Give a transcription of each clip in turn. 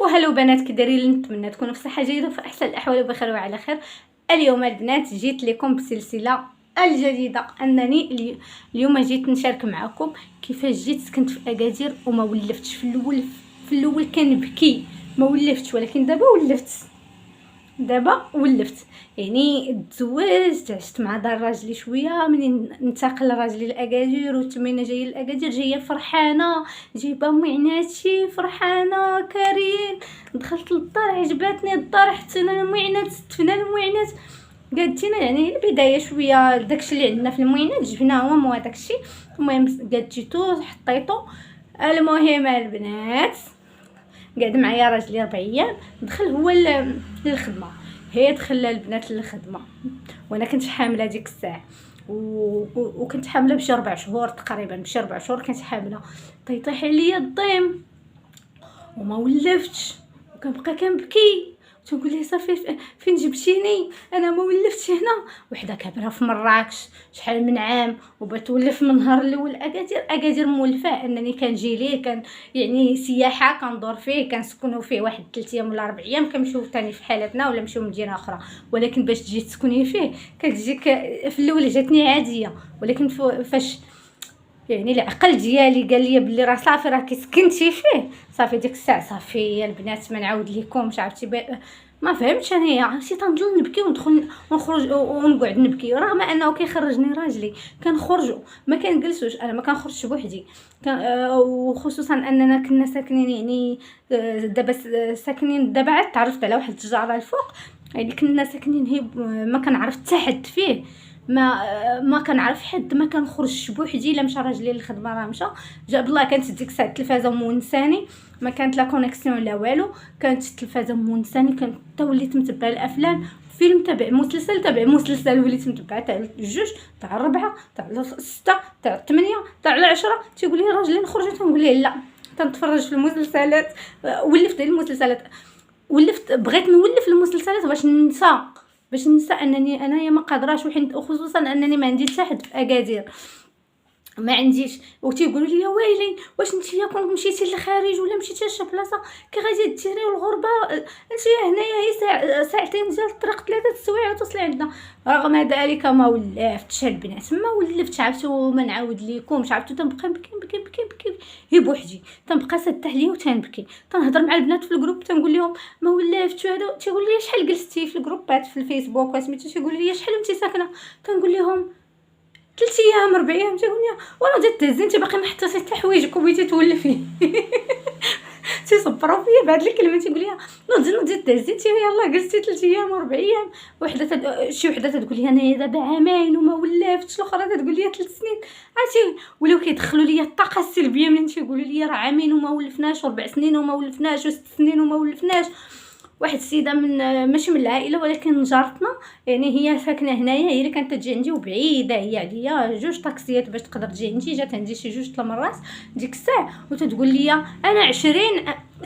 وهلو بنات، كي دايرين؟ نتمنى تكونوا في صحه جيده وفي احسن الاحوال وبخير وعلى خير. اليوم البنات جيت لكم بسلسله الجديده. انني اليوم جيت نشارك معكم كيفاش جيت سكنت في اكادير وما ولفتش. في الاول كنبكي ما ولفتش، ولكن دابا ولفت. يعني تزوجت، عشت مع دار راجلي شويه، منين انتقل راجلي لاكادير وتمينا جايه لاكادير، جايه فرحانه، جايبه معيناتي فرحانه كارين. دخلت للدار، عجباتني الدار، حطينا المعينات، استفنا المعينات، قالتينا يعني البدايه شويه داكشي اللي عندنا في المعينات جبناهم وداكشي. المهم قالت جيتو حطيتو. المهم البنات، قاعد معايا راجلي 4 ايام، دخل هو للخدمه. هي دخل البنات للخدمه وانا كنت حامله ديك الساعه، وكنت حامله بشي 4 شهور تقريبا، بشي 4 شهور كنت حامله. طيح عليا الضيم وما ولفتش، وكنبقى كنبكي تنقول لي صافي فين جبتيني، انا ما ولفتش هنا. وحده كابره في مراكش شحال من عام وبتولف من نهار الاول. اكادير مولفه انني كنجي ليه، كان يعني سياحه، كندور فيه، كنسكنوا فيه واحد 3 ايام ولا 4 ايام، كنمشيو ثاني في حالتنا ولا نمشيو مدينه اخرى. ولكن باش تجي تسكني فيه كتجيك في الاول جاتني عاديه، ولكن فاش يعني العقل ديالي قال لي بلي راه صافي راكي سكنتي فيه، صافي ديك الساعه صافي يا البنات ما نعاود لكمش. عرفتي ما فهمتش انايا، عرفتي تنضل نبكي وندخل ونخرج ونقعد نبكي، رغم انه كيخرجني راجلي. كنخرجوا ما كنجلسوش، انا ما كنخرجش بوحدي. وخصوصا اننا كنا ساكنين يعني دابا ساكنين دابا عاد تعرفت على واحد التجاره الفوق، يعني كنا ساكنين هي ما كنعرف حتى حد فيه، ما كنعرف حد، ما كنخرجش بوحدي. الا مشى راجلي للخدمه راه مشى، جاب الله. كانت ديك الساعه التلفازه مونساني، ما كانت لا كونيكسيون لا والو، كانت التلفازه مونساني. كنت حتى وليت متبع الافلام، فيلم تبع مسلسل وليت متبعه تاع 2 تاع 4 تاع 6 تاع 8 تاع 10. تيقول لي راجلي نخرج، تنقول ليه لا، تنتفرج في المسلسلات. ولفت المسلسلات، بغيت نولف المسلسلات باش ننسى انني انايا ما قادراش، وخصوصا انني ما عندي حتى حد في اكادير، ما عنديش. وتيقولوا لي ويلي واش نتيا كون مشيتي للخارج ولا مشيتي لشي بلاصه كي غادي ديري الغربه، انتيا هنايا هي ساعتين ديال الطريق، 3 السوايع وتوصلي عندنا. رغم ذلك ما ولفتش البنات، ما ولفتش. عرفتوا ما نعاود لكم، عرفتوا تنبقى نبكي هي بوحدي، تنبقى سد عليا وتنبكي، تنهضر مع البنات في الجروب تنقول لهم ما ولفتش. هذا تيقول لي شحال جلستي في الجروبات في الفيسبوك وسميتو، تيقول لي شحال انت ساكنه، تنقول لهم 3 ايام 4 ايام. تقول لي وانا بديت تهزي، انت باقي ما حطيتي حتى حوايجك وبغيتي تولفي. تيصبروا فيا بعد الكلمه، تيقول لي نوضي تهزي انت يلاه جلستي 3 ايام 4 ايام. شي وحده تقول لي انا دابا عامين وما ولفتش، الاخرى تقول لي 3 سنين. عرفتي ولاو كيدخلوا لي الطاقه السلبيه منين تيقولوا لي راه عامين وما ولفناش، و4 سنين وما ولفناش، و6 سنين وما ولفناش. واحد السيده من ماشي من العائله ولكن جارتنا، يعني هي ساكنه هنايا، هي اللي كانت تجي عندي وبعيده هي عليا 2 طاكسيات باش تقدر تجي عندي. جات عندي شي 2 مرات ديك الساعه، وتتقول لي انا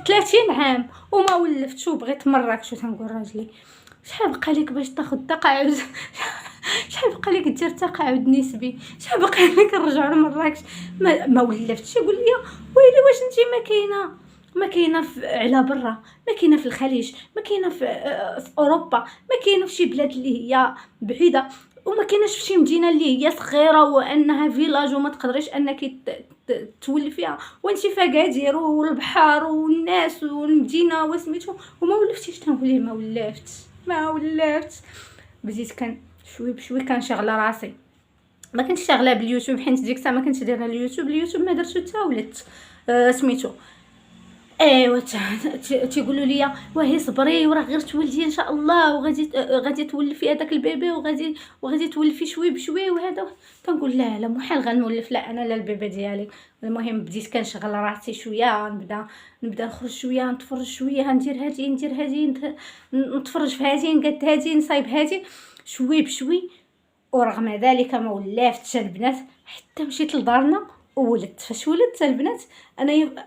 30 عام وما ولفتش وبغيت مراكش. وتنقول راجلي شحال بقى لك باش تاخذ تقاعد؟ شحال بقى لك دير تقاعد نسبي؟ شحال بقى لك نرجعوا لمراكش؟ ما ولفتش. يقول لي ويلي واش انت ما كاينه على برا، ما كاينه في الخليج، ما كاينه في اوروبا، ما كاينه في شي بلاد اللي هي بعيده، وما كايناش في شي مدينه اللي هي صغيره وانها فيلاج وما تقدريش انك تولي فيها، وانت في اكادير والبحر والناس والمدينه وسميتو وما ولفتيش. تنقول ليه ما ولفتش. بديت كان شوي بشوي كنشغل راسي، ما كنتش شغاله باليوتيوب حيت ديك الساعه ما كنتش دايره اليوتيوب ما درتو حتى ولدت. سميتو ايوا تيقولوا لي واه صبري وراه غير تولدي ان شاء الله، وغادي تولفي هذاك البيبي، وغادي تولفي شوي بشوي وهذا. كنقول لا محال غنولف، لا انا لا البيبي ديالي. المهم بديت كنشغل راسي شويه، نبدا نخرج شويه، نتفرج شويه، ندير هادي نتفرج في هادي، نقاد هادي، نصايب هادي شوي بشوي. ورغم ذلك ما ولفتش البنات، حتى مشيت لدارنا وولدت. فاش ولدت البنات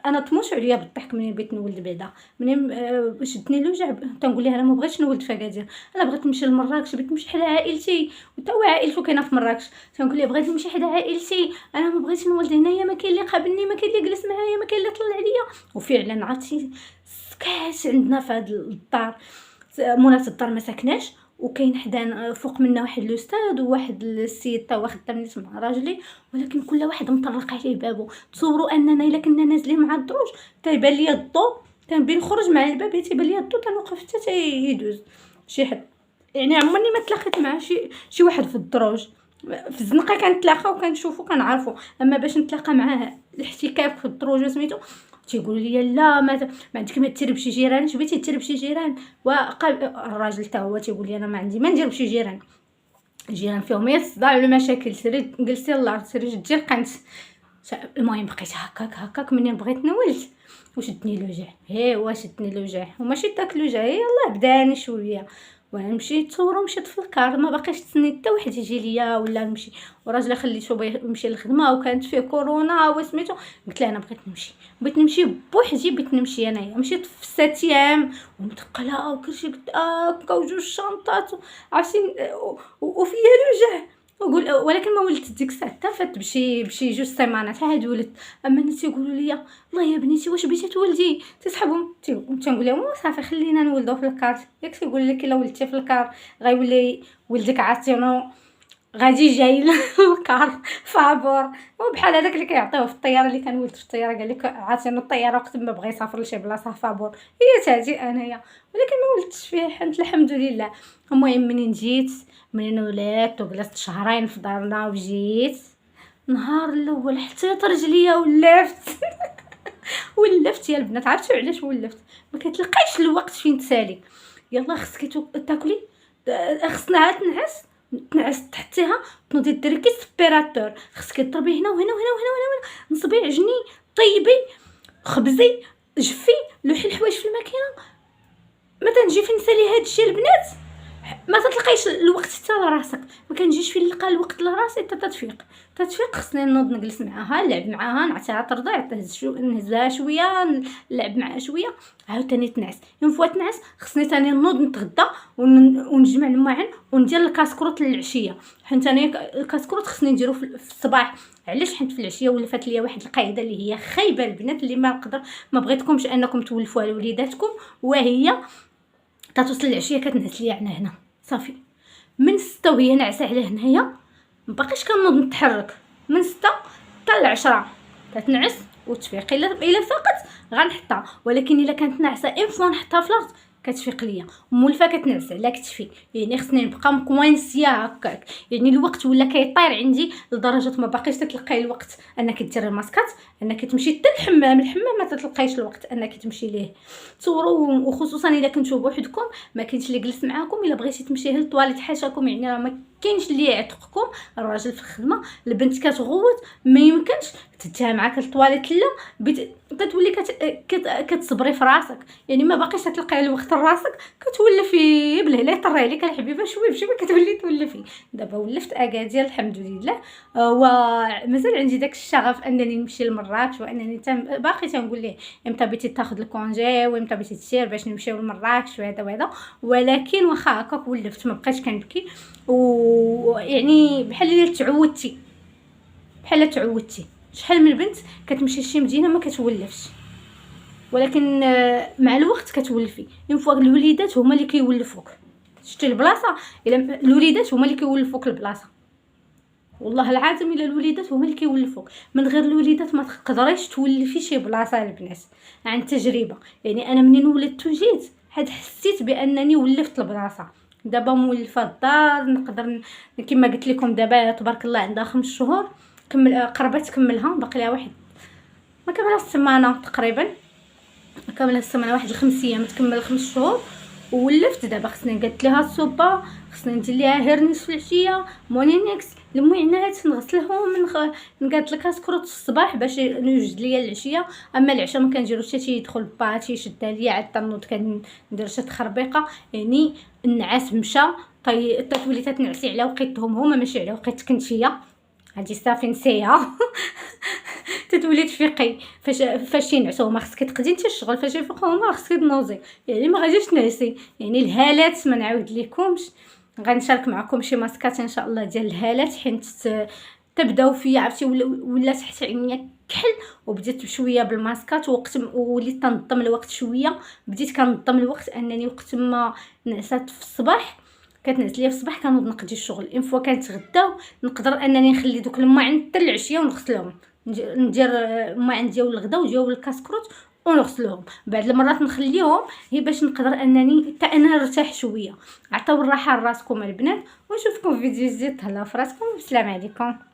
انا طموش عليا بالضحك منين بغيت نولد بعدا، منين شدني الوجع تنقول لها انا ما بغيتش نولد في اكادير، انا بغيت نمشي لمراكش، بغيت نمشي حدا عائلتي، وتا هو عائلته كاينه في مراكش. تنقول لها بغيت نمشي حدا عائلتي، انا ما بغيتش نولد هنايا، ما كاين اللي قابلني، ما كاين اللي جلس معايا، ما كاين اللي طلع عليا. وفعلا عرفتي كاس عندنا في هذا الدار، مولات الدار ما ساكناش، وكاين حدانا فوق منا واحد الاستاذ وواحد السيد تا واخد تمنيت مع راجلي، ولكن كل واحد مطرق عليه بابو. تصوروا اننا الا كنا نازلين مع الدروج تيبان ليا الضو، تنبين نخرج مع الباب تيبان ليا الضو، تنوقف حتى تيدوز شي حد. يعني عمرني ما تلاقيت مع شي واحد في الدروج. في الزنقه كنتلاقاو وكنشوفو كنعرفو، اما باش نتلاقى معاه الاحتكاك في الدروج سميتو تيقول لي لا ما عندك ما دير بشي جيران، اش بغيتي دير بشي جيران. الراجل حتى هو تيقول لي انا ما عندي ما ندير بشي جيران، الجيران فيهم يا الصداع ولا مشاكل، سيري جلسي الله سيري جدي قنت. المهم بقيت هكاك منين بغيت نولت وشدني الوجع، ايوا شدني الوجع وماشي داك الوجع، يلاه بداني شويه وانا مشيت تصوروا مشيت في الكار، ما باقيش تسنيت حتى واحد يجي ليا ولا نمشي، وراجلي خليته يمشي للخدمه وكانت فيه كورونا وسميتو. قلت له انا بغيت نمشي بوحدي، بغيت نمشي انايا. مشيت في 6 ايام ومتقله وكلشي قلت هكا وجوج شنطات عرفتي وفيا الوجع ولكن ما ولدت ديك الساعه حتى فات بشي 2 سيمانات عاد ولدت. اما الناس يقولوا لي الله يا بنيتي واش بغيتي تولدي، تسحبهم تنقول لهم صافي خلينا نولدوا في الكار. ياك تيقول لك الا ولدتي في الكار غيولي ولدك عاطينو غادي جاي للكار فابور، وبحال هذاك اللي كيعطيوه في الطياره اللي كان ولد في الطياره قال لك عاطينو الطياره وقت ما بغى يسافر لشي بلاصه فابور. هي تاعتي انايا ولكن ما ولدتش فيه حمد الحمد لله. المهم منين ولات وجلست شهرين في دارنا وجيت نهار الاول حطيت رجليا ولفت يا البنات. عرفتوا علاش ولفت؟ ما كتلقايش الوقت فين تسالي. يلا خصك تاكلي، خصنا عاد تنعس تحتيها تنوضي ديري كي سبيراتور، خصك تضربي هنا وهنا وهنا وهنا وهنا، نصبي عجني طيبي خبزي جفي لوحي الحوايج في الماكينه. ما تنجي فين نسالي هاد الشيء البنات ما تلقايش الوقت حتى لراسك، ما كنجيش فين نلقى الوقت لراسي حتى تتفيق. خصني نوض نجلس معاها نلعب معاها نعطيها ترضع نهزها شويه نلعب معاها شويه عاوتاني تنعس. يوم فوات تنعس خصني ثاني نوض نتغدى ونجمع الماعن وندير الكاسكروط للعشيه، حيت انا الكاسكروط خصني نديرو في الصباح. علاش؟ حيت في العشيه ولفات ليا واحد القاعده اللي هي خايبه البنات اللي ما بغيتكمش انكم تولفوها لوليداتكم، وهي تتوصل العشيه كتنعس ليا هنا صافي من 6 وهي ناعسه على هنايا مباقيش كنوض نتحرك من 6 حتى 10 تتنعس وتفيق. الا فاقت غنحطها، ولكن الا كانت ناعسه فوا نحطها في الارض كتفيق ليا مولفه كتنعس على كتفي. يعني خصني نبقى مكوانسيه هكاك، يعني الوقت ولا كيطير عندي لدرجه ما باقيش تتلقاي الوقت انك ديري الماسكات، انك تمشي حتى الحمام ما تتلقايش الوقت انك تمشي ليه. تصوروا وخصوصا الا كنتو بوحدكم ما كاينش اللي جلس معاكم، الا بغيتي تمشي للطواليت حاشاكم يعني راه ما كاينش اللي يعتقكم، الراجل في الخدمه البنت كتغوت ما يمكنش تديها معاك للطواليت لا كتولي كتصبري في راسك. يعني ما باقيش تلقاي الوقت لراسك كتولفي بالهلا يطري عليك الحبيبه شويه بشويه كتولي تولفي. دابا ولفت اكادير الحمد لله، ومازال عندي داك الشغف انني نمشي لمراكش، وانني باقي تنقول ليه امتى بغيتي تاخذ الكونجي وامتى بغيتي تسير باش نمشيو لمراكش وهذا. ولكن واخا هكاك ولفت ما بقيتش كنبكي، ويعني بحال تعودتي شحال من بنت كتمشي لشي مدينه ما كتولفش، ولكن مع الوقت كتولفي. ينفوا الوليدات هما اللي كيولفوك. شتي البلاصه الا الوليدات هما اللي كيولفوك البلاصه، والله العظيم الا الوليدات هما اللي كيولفوك. من غير الوليدات ما تقدريش تولفي شي بلاصه البنات عن تجربه. يعني انا منين ولدت وجيت حسيت بانني ولفت البلاصه. دابا مولفه الدار نقدر كما قلت لكم دابا تبارك الله عندها 5 شهور قربت تكملها، باقي لها واحد ما كملها السمانه تقريبا، كامله السمانه واحد 5 ايام تكمل 5 شهور وولفت. دابا خصني قالت لها الصوبه، خصني ندير ليها هيرنيس في العشيه، مونينيكس المعينات نغسلهم نقاد لك سكروت الصباح باش نوجد ليا العشيه. اما العشاء ما كنجيروش حتى يدخل باتي شدها ليا عاد تنوض كندير شي تخربيقه. يعني النعاس مشى تولي تتنعسي على وقيتهم هما ماشي على وقيتك نتيا، هادي صافي نسيها. تتولي تفيقي فاش ينعسوا هما خصك تقدي انت الشغل، فاش يفيقوا هما خصك تنوضي. يعني ما غاديش تنعسي. يعني الهالات ما نعاود لكمش، غنشارك معكم شي ماسكات ان شاء الله ديال الهالات حيت تبداو فيا عرفتي ولا تحت عينيا كحل وبديت بشويه بالماسكات، وقت وليت تنظم الوقت شويه، بديت كنظم الوقت انني وقت ما نعسات في الصباح كتنعس ليا في الصباح كنوض نقضي الشغل، اون فوا كنتغداو نقدر انني نخلي دوك الماعن حتى العشيه ونغسلهم، ندير الماعن ديال الغدا وديال الكاسكروت ونغسلهم. بعد المرات نخليهم هي باش نقدر انني حتى انا نرتاح شويه. عطاو الراحه لراسكم البنات، ونشوفكم في فيديو جديد. تهلاو فراسكم، والسلام عليكم.